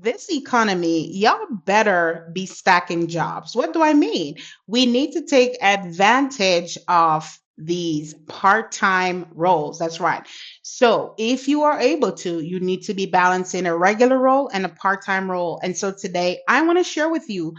this economy, y'all better be stacking jobs. What do I mean? We need to take advantage of these part-time roles. That's right. So if you are able to, you need to be balancing a regular role and a part-time role. And so today I want to share with you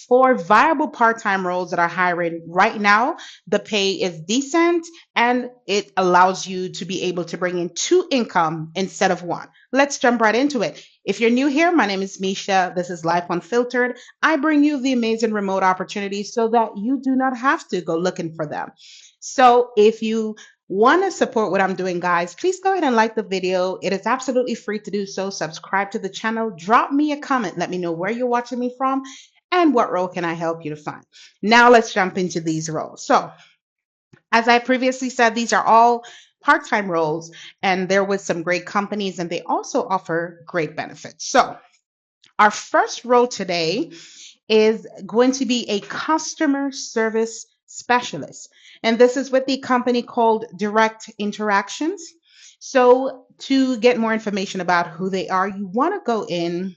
four viable part-time roles that are hiring right now. The pay is decent and it allows you to be able to bring in two income instead of one. Let's jump right into it. If you're new here, my name is Misha. This is Life Unfiltered. I bring you the amazing remote opportunities so that you do not have to go looking for them. So if you want to support what I'm doing, guys, please go ahead and like the video. It is absolutely free to do so. Subscribe to the channel. Drop me a comment. Let me know where you're watching me from and what role can I help you to find. Now let's jump into these roles. So as I previously said, these are all part-time roles and they're with some great companies and they also offer great benefits. So our first role today is going to be a customer service specialist. And this is with the company called Direct Interactions. So to get more information about who they are, you want to go in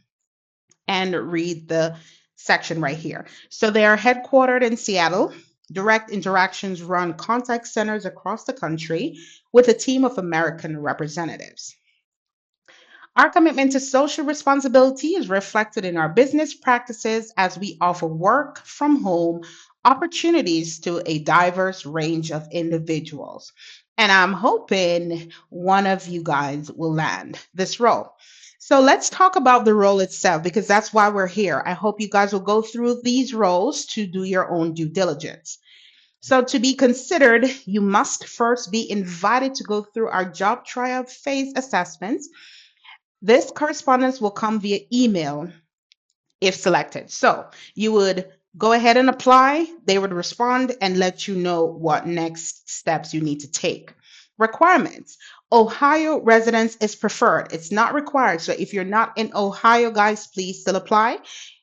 and read the section right here. So they are headquartered in Seattle. Direct Interactions run contact centers across the country with a team of American representatives. Our commitment to social responsibility is reflected in our business practices as we offer work from home opportunities to a diverse range of individuals. And I'm hoping one of you guys will land this role. So let's talk about the role itself because that's why we're here. I hope you guys will go through these roles to do your own due diligence. So, to be considered, you must first be invited to go through our job trial phase assessments. This correspondence will come via email if selected. So you would go ahead and apply. They would respond and let you know what next steps you need to take. Requirements. Ohio residence is preferred. It's not required. So if you're not in Ohio, guys, please still apply.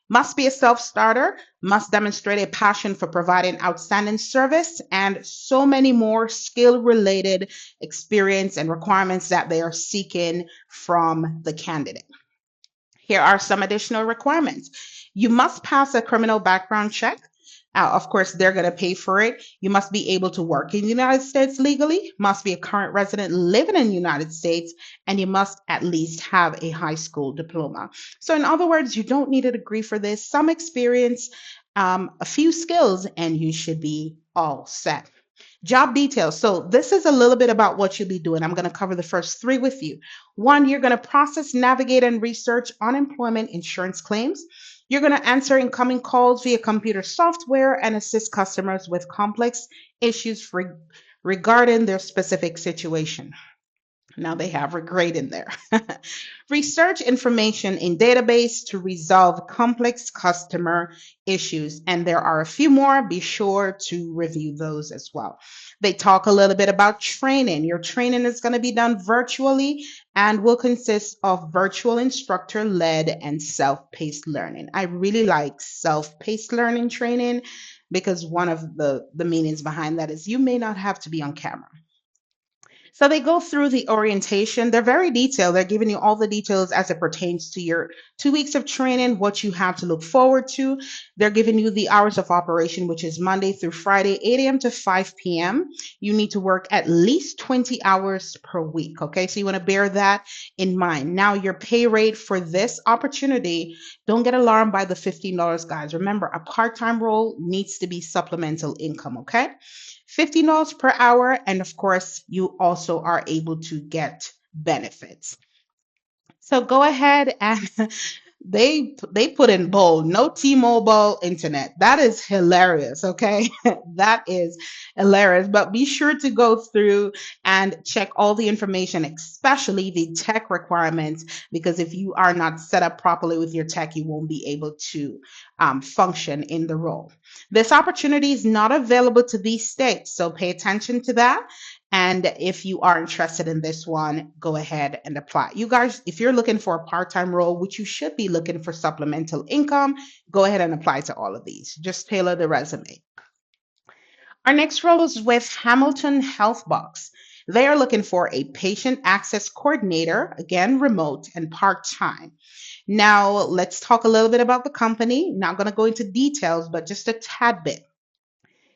Must be a self starter, must demonstrate a passion for providing outstanding service, and so many more skill related experience and requirements that they are seeking from the candidate. Here are some additional requirements. You must pass a criminal background check. Of course, they're going to pay for it. You must be able to work in the United States legally, must be a current resident living in the United States, and you must at least have a high school diploma. So, in other words, you don't need a degree for this, some experience, a few skills, and you should be all set. Job details. So this is a little bit about what you'll be doing. I'm going to cover the first three with you. One, you're going to process, navigate, and research unemployment insurance claims. You're going to answer incoming calls via computer software and assist customers with complex issues regarding their specific situation. Now they have regret in there. Research information in database to resolve complex customer issues. And there are a few more. Be sure to review those as well. They talk a little bit about training. Your training is going to be done virtually and will consist of virtual instructor led and self-paced learning. I really like self-paced learning training because one of the meanings behind that is you may not have to be on camera. So they go through the orientation. They're very detailed. They're giving you all the details as it pertains to your 2 weeks of training, what you have to look forward to. They're giving you the hours of operation, which is Monday through Friday, 8 a.m. to 5 p.m. You need to work at least 20 hours per week. Okay, so you want to bear that in mind. Now, your pay rate for this opportunity, don't get alarmed by the $15, guys. Remember, a part time role needs to be supplemental income. Okay. $15 per hour. And of course, you also are able to get benefits. So go ahead and they put in bold, no T-Mobile internet. That is hilarious, okay? That is hilarious. But be sure to go through and check all the information, especially the tech requirements, because if you are not set up properly with your tech, you won't be able to function in the role. This opportunity is not available to these states, so pay attention to that. And if you are interested in this one, go ahead and apply. You guys, if you're looking for a part-time role, which you should be looking for supplemental income, go ahead and apply to all of these. Just tailor the resume. Our next role is with Hamilton Health Box. They are looking for a patient access coordinator, again, remote and part-time. Now, let's talk a little bit about the company. Not going to go into details, but just a tad bit.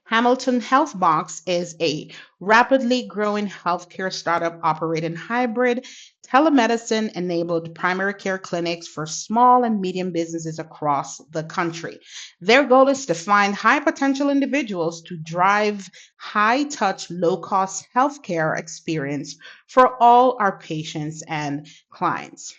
Hamilton Healthbox is a rapidly growing healthcare startup operating hybrid telemedicine enabled primary care clinics for small and medium businesses across the country. Their goal is to find high potential individuals to drive high touch, low cost healthcare experience for all our patients and clients.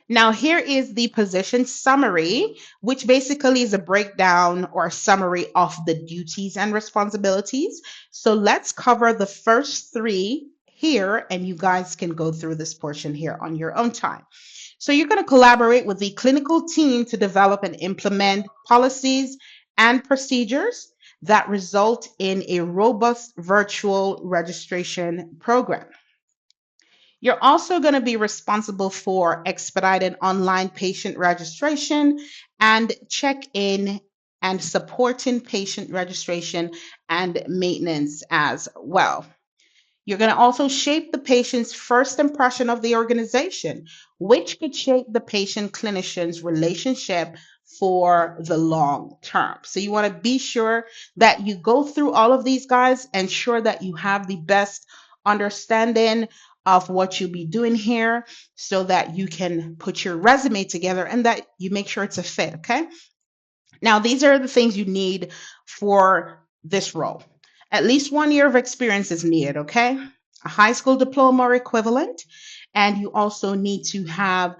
Now, here is the position summary, which basically is a breakdown or a summary of the duties and responsibilities. So let's cover the first three here, and you guys can go through this portion here on your own time. So you're going to collaborate with the clinical team to develop and implement policies and procedures that result in a robust virtual registration program. You're also going to be responsible for expedited online patient registration and check in and supporting patient registration and maintenance as well. You're going to also shape the patient's first impression of the organization, which could shape the patient clinician's relationship for the long term. So you want to be sure that you go through all of these guys, ensure that you have the best understanding of what you'll be doing here so that you can put your resume together and that you make sure it's a fit, okay? Now, these are the things you need for this role. At least 1 year of experience is needed, okay? A high school diploma or equivalent. And you also need to have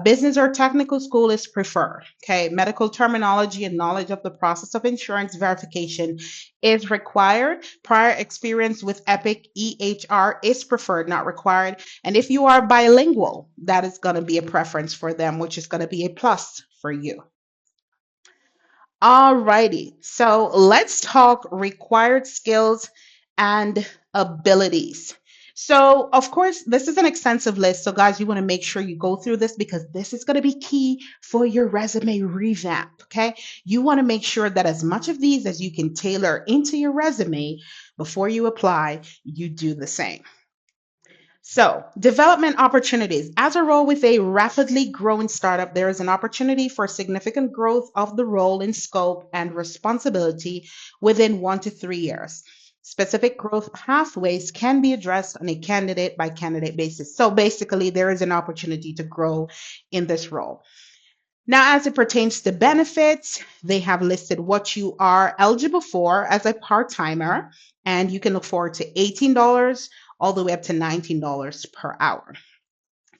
business or technical school is preferred, okay? Medical terminology and knowledge of the process of insurance verification is required. Prior experience with Epic EHR is preferred, not required. And if you are bilingual, that is going to be a preference for them, which is going to be a plus for you. Alrighty, so let's talk required skills and abilities. So, of course, this is an extensive list. So, guys, you want to make sure you go through this because this is going to be key for your resume revamp. Okay. You want to make sure that as much of these as you can tailor into your resume before you apply, you do the same. So, development opportunities. As a role with a rapidly growing startup, there is an opportunity for significant growth of the role in scope and responsibility within 1 to 3 years. Specific growth pathways can be addressed on a candidate by candidate basis. So, basically, there is an opportunity to grow in this role. Now, as it pertains to benefits, they have listed what you are eligible for as a part timer, and you can look forward to $18 all the way up to $19 per hour.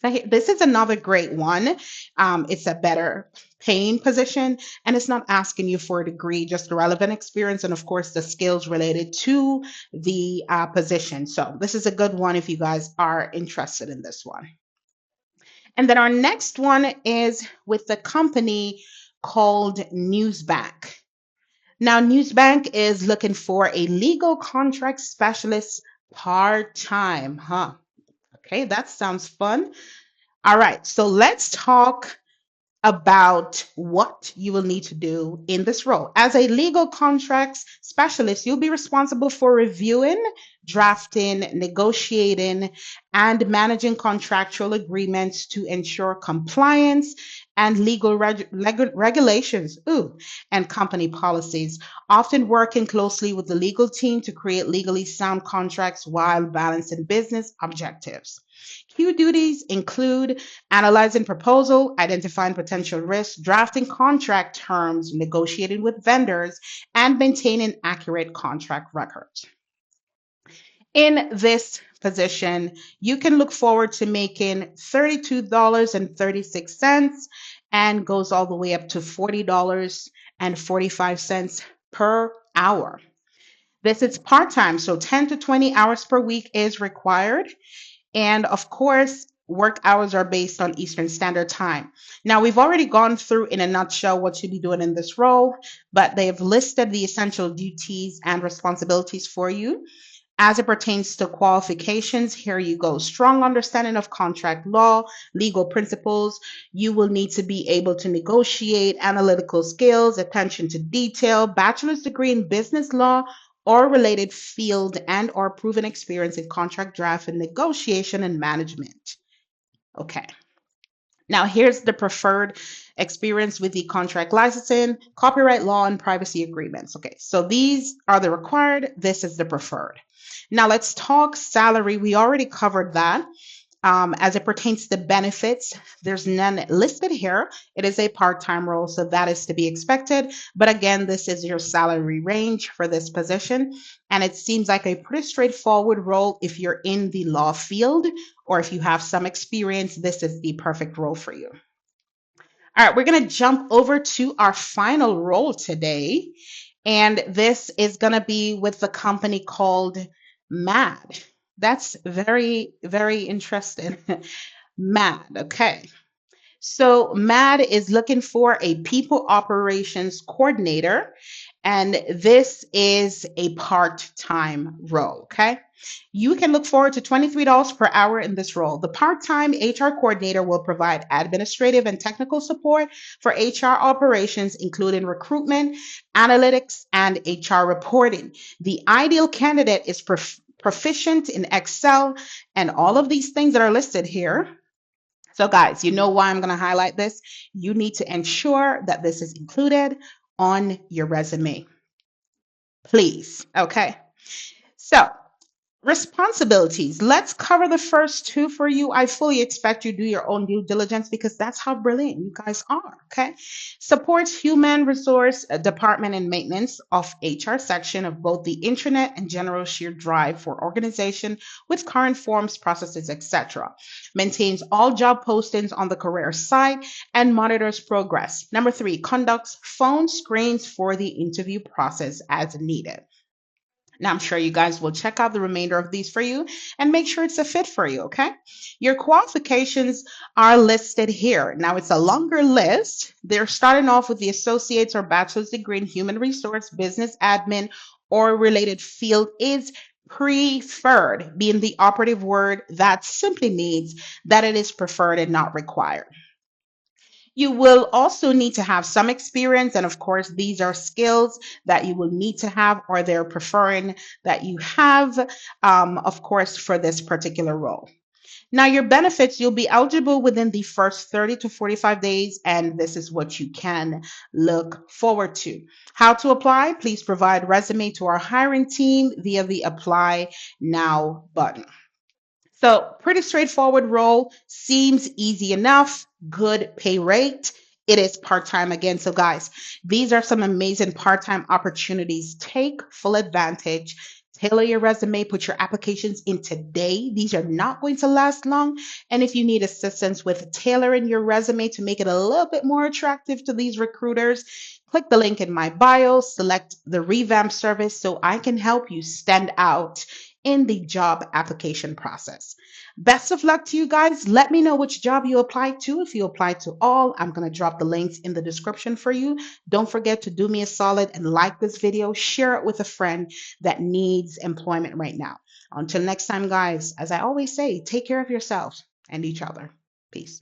So this is another great one. It's a better paying position, and it's not asking you for a degree, just the relevant experience and, of course, the skills related to the position. So, this is a good one if you guys are interested in this one. And then our next one is with the company called Newsbank. Now, Newsbank is looking for a legal contract specialist part time, huh? Okay, that sounds fun. All right, so let's talk about what you will need to do in this role. As a legal contracts specialist, you'll be responsible for reviewing, drafting, negotiating, and managing contractual agreements to ensure compliance and legal regulations and company policies, often working closely with the legal team to create legally sound contracts while balancing business objectives. Key duties include analyzing proposal, identifying potential risks, drafting contract terms, negotiating with vendors, and maintaining accurate contract records. In this position, you can look forward to making $32.36 and goes all the way up to $40.45 per hour. This is part-time, so 10 to 20 hours per week is required. And of course, work hours are based on Eastern Standard Time. Now, we've already gone through in a nutshell what you'll be doing in this role, but they've listed the essential duties and responsibilities for you. As it pertains to qualifications, here you go. Strong understanding of contract law, legal principles. You will need to be able to negotiate, analytical skills, attention to detail, bachelor's degree in business law or related field and or proven experience in contract draft and negotiation and management. Okay. Now, here's the preferred experience with the contract licensing, copyright law, and privacy agreements. Okay, so these are the required, this is the preferred. Now, let's talk salary. We already covered that. As it pertains to benefits, there's none listed here. It is a part-time role, so that is to be expected. But again, this is your salary range for this position. And it seems like a pretty straightforward role if you're in the law field or if you have some experience, this is the perfect role for you. All right, we're going to jump over to our final role today. And this is going to be with the company called MAD. That's very, very interesting. MAD, okay. So MAD is looking for a people operations coordinator, and this is a part-time role, okay? You can look forward to $23 per hour in this role. The part-time HR coordinator will provide administrative and technical support for HR operations, including recruitment, analytics, and HR reporting. The ideal candidate is proficient in Excel and all of these things that are listed here. So guys, you know why I'm going to highlight this. You need to ensure that this is included on your resume, please. Okay. So responsibilities. Let's cover the first two for you. I fully expect you to do your own due diligence because that's how brilliant you guys are. Okay. Supports human resource department and maintenance of HR section of both the intranet and general shared drive for organization with current forms, processes, etc. Maintains all job postings on the career site and monitors progress. Number three, conducts phone screens for the interview process as needed. Now, I'm sure you guys will check out the remainder of these for you and make sure it's a fit for you, okay? Your qualifications are listed here. Now, it's a longer list. They're starting off with the associate's or bachelor's degree in human resource, business admin, or related field is preferred, being the operative word. That simply means that it is preferred and not required. You will also need to have some experience, and of course, these are skills that you will need to have, or they're preferring that you have, of course, for this particular role. Now, your benefits, you'll be eligible within the first 30 to 45 days, and this is what you can look forward to. How to apply? Please provide resume to our hiring team via the Apply Now button. So pretty straightforward role, seems easy enough, good pay rate. It is part-time again. So guys, these are some amazing part-time opportunities. Take full advantage. Tailor your resume, put your applications in today. These are not going to last long. And if you need assistance with tailoring your resume to make it a little bit more attractive to these recruiters, click the link in my bio, select the revamp service so I can help you stand out in the job application process. Best of luck to you guys. Let me know which job you applied to. If you applied to all, I'm going to drop the links in the description for you. Don't forget to do me a solid and like this video, share it with a friend that needs employment right now. Until next time, guys, as I always say, take care of yourselves and each other. Peace.